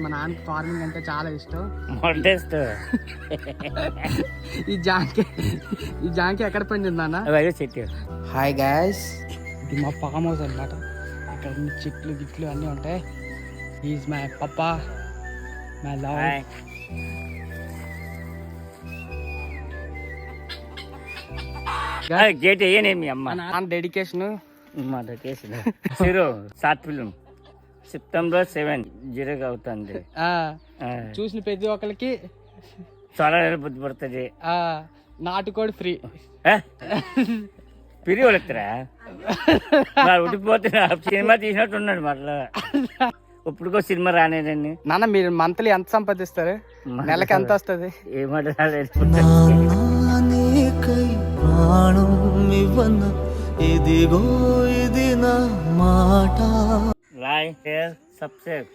మా నాన్నకి ఫార్మింగ్ అంటే చాలా ఇష్టం. ఈ జాంకి ఎక్కడ పండింది నాన్న? చెట్టు. హాయ్ గాయ్స్, ఇది మా ఫామ్ హౌస్ అనమాట. ఇక్కడ చెట్లు గిట్లు అన్నీ ఉంటాయి. Is my papa, my love. Gate వేయనే మీ అమ్మ. నాన్న డెడికేషన్ మా డెడికేషన్ 0 షార్ట్ ఫిల్మ్ September 7 0 అవుతుంది. చూసిన ప్రతి ఒక్కరికి చాలా బుద్ధి పడుతుంది. నాటుకోడి ఫ్రీ. పిరి వాళ్ళెత్తరా ఉడికిపోతున్నా. సినిమా తీసినట్టు ఉన్నాడు మళ్ళా. ఇప్పుడుకో సినిమా రానేదండి. నాన్న మీరు మంత్లీ ఎంత సంపాదిస్తారు? నెలకి ఎంత వస్తుంది? ఏమంటే రాలేదు. ఇదిగో ఇది నా మాట. Like, share, subscribe.